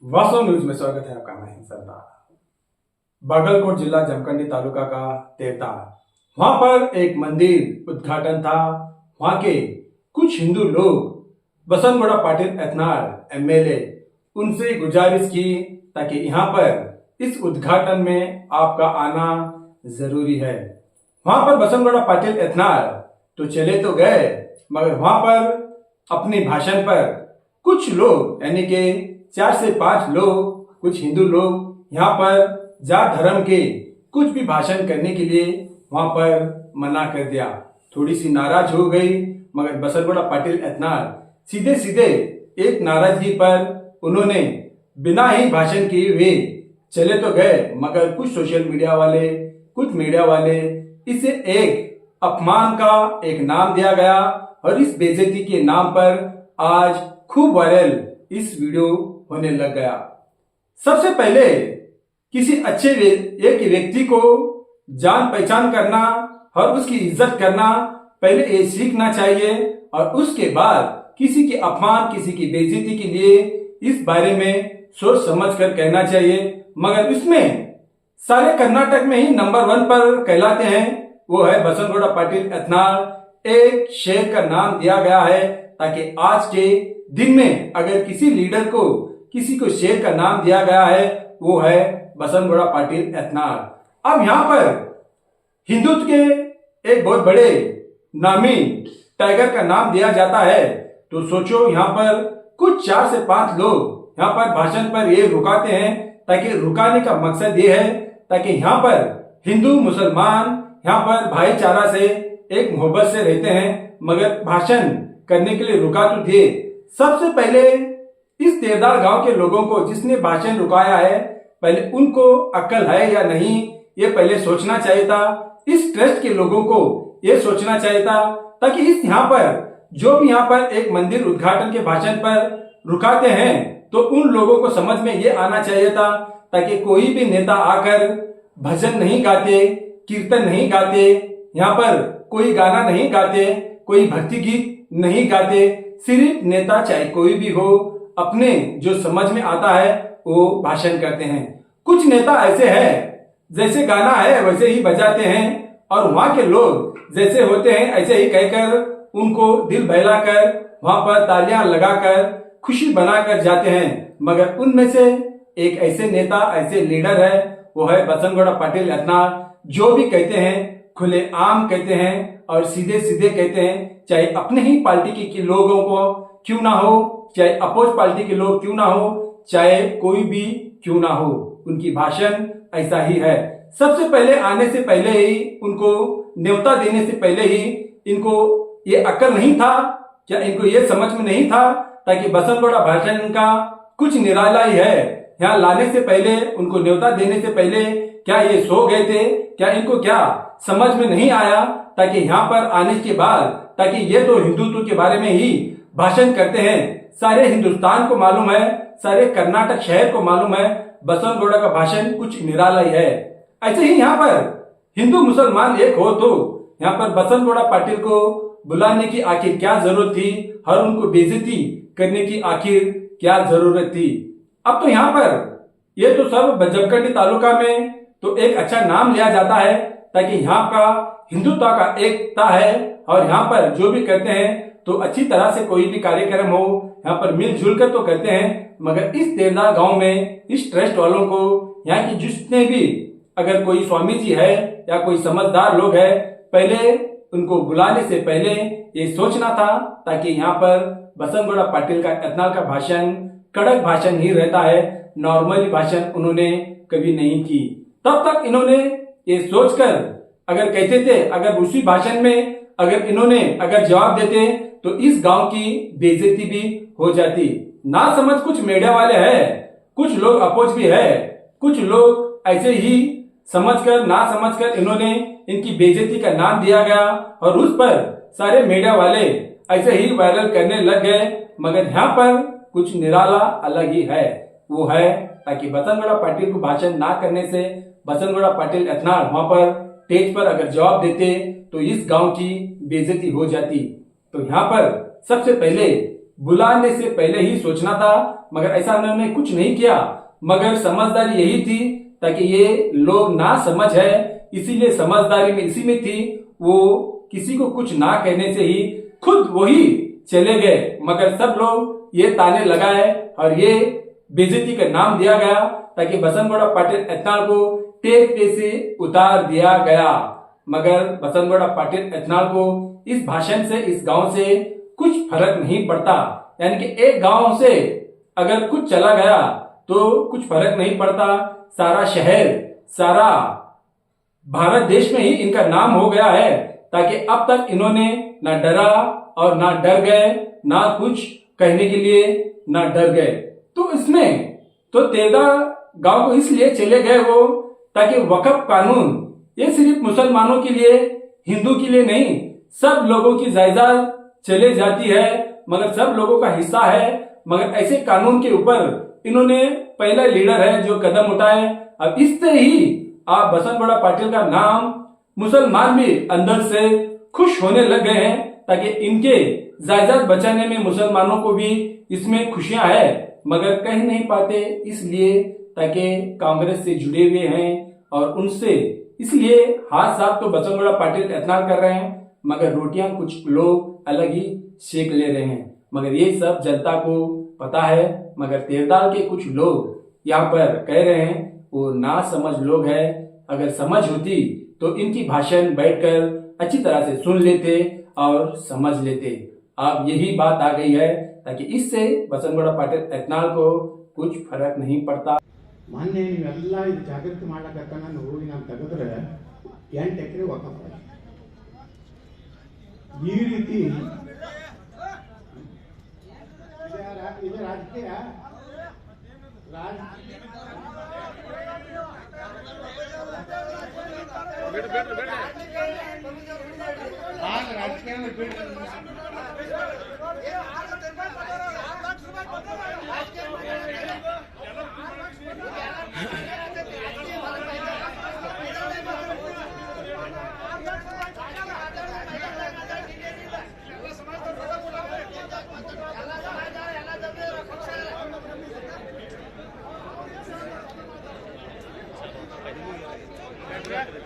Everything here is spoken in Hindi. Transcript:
वासो न्यूज में स्वागत है आपका। मैं सरदार। बागलकोट जिला जमखंडी तालुका का तेरता, वहां पर एक मंदिर उद्घाटन था। वहां के कुछ हिंदू लोग बसंत गौड़ा पाटिल एथनार एमएलए उनसे गुजारिश की ताकि यहाँ पर इस उद्घाटन में आपका आना जरूरी है। वहां पर बसंत गौड़ा पाटिल एथनार तो चले तो गए, मगर वहां पर अपने भाषण पर कुछ लोग यानी कि 4 से 5 लोग, कुछ हिंदू लोग यहाँ पर जात धर्म के कुछ भी भाषण करने के लिए वहां पर मना कर दिया। थोड़ी सी नाराज हो गई, मगर बसंत गौड़ा पाटिल एथनार सीधे सीधे एक नाराजगी पर उन्होंने बिना ही भाषण किए हुए चले तो गए, मगर कुछ सोशल मीडिया वाले, कुछ मीडिया वाले इसे एक अपमान का एक नाम दिया गया और इस बेइज्जती के नाम पर आज खूब वायरल इस वीडियो होने लग गया। सबसे पहले किसी अच्छे एक व्यक्ति को जान पहचान करना और उसकी इज्जत करना पहले ये सीखना चाहिए, और उसके बाद किसी के अपमान, किसी की बेइज्जती के लिए इस बारे में सोच समझ कर कहना चाहिए। मगर इसमें सारे कर्नाटक में ही नंबर 1 पर कहलाते हैं, वो है बसंत गौड़ा पाटिल एथनार। एक शेर का नाम दिया गया है ताकि आज के दिन में अगर किसी लीडर को, किसी को शेर का नाम दिया गया है, वो है बसंत गौड़ा पाटिल एथनार। अब यहाँ पर हिंदुत्व के एक बहुत बड़े नामी टाइगर का नाम दिया जाता है, तो सोचो यहाँ पर कुछ 4 से 5 लोग यहाँ पर भाषण पर ये रुकाते हैं, ताकि रुकाने का मकसद ये है ताकि यहाँ पर हिंदू मुसलमान यहाँ पर भाईचारा से, एक मोहब्बत से रहते हैं, मगर भाषण करने के लिए रुका तो दिए। सबसे पहले इस तेरदार गांव के लोगों को जिसने भाषण रुकाया है, पहले उनको अक्ल है या नहीं ये पहले सोचना चाहिए था। इस ट्रस्ट के लोगों को ये सोचना चाहिए था, ताकि इस यहाँ पर जो भी यहाँ पर एक मंदिर उद्घाटन के भाषण पर रुकाते हैं, तो उन लोगों को समझ में ये आना चाहिए था ताकि कोई भी नेता आकर भजन नहीं गाते, कीर्तन नहीं गाते, यहाँ पर कोई गाना नहीं गाते, कोई भक्ति गीत नहीं गाते। सिर्फ नेता चाहे कोई भी हो, अपने जो समझ में आता है वो भाषण करते हैं। कुछ नेता ऐसे हैं जैसे गाना है वैसे ही बजाते हैं, और वहां के लोग जैसे होते हैं ऐसे ही कहकर उनको दिल बहलाकर वहां पर तालियां लगाकर खुशी बनाकर जाते हैं। मगर उनमें से एक ऐसे नेता, ऐसे लीडर है, वो है बसंत गौड़ा पाटिल एथनार। जो भी कहते हैं खुले आम कहते हैं और सीधे सीधे कहते हैं, चाहे अपने ही पार्टी के लोगों को क्यों ना हो, चाहे अपोज पार्टी के लोग क्यों ना हो, चाहे कोई भी क्यों ना हो, उनकी भाषण ऐसा ही है। सबसे पहले आने से पहले ही, उनको न्योता देने से पहले ही इनको ये अक्ल नहीं था, क्या इनको ये समझ में नहीं था ताकि बसंत गौड़ा भाषण इनका कुछ निराला ही है। यहाँ लाने से पहले, उनको न्योता देने से पहले क्या ये सो गए थे? क्या इनको क्या समझ में नहीं आया ताकि यहाँ पर आने के बाद, ताकि ये तो हिंदुत्व के बारे में ही भाषण करते हैं। सारे हिंदुस्तान को मालूम है, सारे कर्नाटक शहर को मालूम है बसंत गौड़ा का भाषण कुछ निराला ही है। ऐसे ही यहाँ पर हिंदू मुसलमान एक हो तो यहाँ पर बसंत गौड़ा पाटिल को बुलाने की आखिर क्या जरूरत थी, और उनको बेइज्जती करने की आखिर क्या जरूरत थी? अब तो यहाँ पर ये तो सब जमखंडी तालुका में तो एक अच्छा नाम लिया जाता है ताकि यहाँ का हिंदुत्व का एकता है, और यहाँ पर जो भी करते हैं तो अच्छी तरह से कोई भी कार्यक्रम हो यहाँ पर मिलजुल कर तो करते हैं। मगर इस तेरदार गांव में इस ट्रस्ट वालों को, यहाँ की जितने भी अगर कोई स्वामी जी है या कोई समझदार लोग है, पहले उनको बुलाने से पहले ये सोचना था, ताकि यहाँ पर बसंत गौड़ा पाटिल का एथनार का भाषण कड़क भाषण ही रहता है, नॉर्मल भाषण उन्होंने कभी नहीं की। तब तक इन्होंने ये सोचकर अगर कहते थे, अगर उसी भाषण में अगर इन्होंने अगर जवाब देते तो इस गांव की बेइज्जती भी हो जाती। ना समझ कुछ मीडिया वाले हैं, कुछ लोग अपोज भी है, कुछ लोग ऐसे ही समझकर ना समझकर इन्होंने इनकी बेइज्जती का नाम दिया गया, और उस पर सारे मीडिया वाले ऐसे ही वायरल करने लग गए। मगर यहाँ पर कुछ निराला अलग ही है, वो है ताकि बसंत गौड़ा पाटिल को भाषण ना करने से बसंत गौड़ा पाटिल एथनार वहां पर स्टेज पर अगर जवाब देते तो इस गांव की बेइज्जती हो जाती। तो यहाँ पर सबसे पहले बुलाने से पहले ही सोचना था, मगर ऐसा उन्होंने कुछ नहीं किया। मगर समझदारी यही थी ताकि ये लोग ना समझ है, इसीलिए समझदारी में इसी में थी, वो किसी को कुछ ना कहने से ही खुद वही चले गए। मगर सब लोग ये ताने लगाए और ये बेइज्जती का नाम दिया गया ताकि बसनगौड़ा पाटिल एथनाल को टेप पे से उतार दिया गया। मगर बसनगौड़ा पाटिल एथनाल को इस भाषण से, इस गांव से कुछ फर्क नहीं पड़ता। यानी कि एक गांव से अगर कुछ चला गया तो कुछ फर्क नहीं पड़ता, सारा शहर, सारा भारत देश में ही इनका नाम हो गया है। ताकि अब तक इन्होंने ना डरा और ना डर गए, ना कुछ कहने के लिए ना डर गए। तो इसमें तो तेरदा गांव को इसलिए चले गए वो ताकि वक्फ कानून ये सिर्फ मुसलमानों के लिए, हिंदू के लिए नहीं, सब लोगों की जायदाद चले जाती है, मगर सब लोगों का हिस्सा है। मगर ऐसे कानून के ऊपर इन्होंने पहला लीडर है जो कदम उठाए। अब इससे ही आप बसनगौड़ा पाटिल का नाम मुसलमान भी अंदर से खुश होने लग गए हैं ताकि इनके जायदाद बचाने में मुसलमानों को भी इसमें खुशियां है, मगर कह नहीं पाते इसलिए ताकि कांग्रेस से जुड़े हुए हैं और उनसे इसलिए हाथ साफ तो बसनगौड़ा पाटिल एथनाल कर रहे हैं, मगर रोटियां कुछ लोग अलग ही सेक ले रहे हैं। मगर ये सब जनता को पता है, मगर तेरदाल के कुछ लोग यहाँ पर कह रहे हैं वो ना समझ लोग हैं। अगर समझ होती तो इनकी भाषण बैठकर अच्छी तरह से सुन लेते और समझ लेते। अब यही बात आ गई है ताकि इससे बसनगौड़ा पाटिल एथनाल को कुछ फर्क नहीं पड़ता। ಮೊನ್ನೆ ನೀವೆಲ್ಲ ಇದು ಜಾಗೃತಿ ಮಾಡ್ಲಕ್ಕ ನಾನು ಹೋಗಿ ನಾನು ತೆಗೆದ್ರೆ 8 ಎಕರೆ ವಕಫ್ ಈ ರೀತಿ ಇದು ರಾಜಕೀಯ Yeah.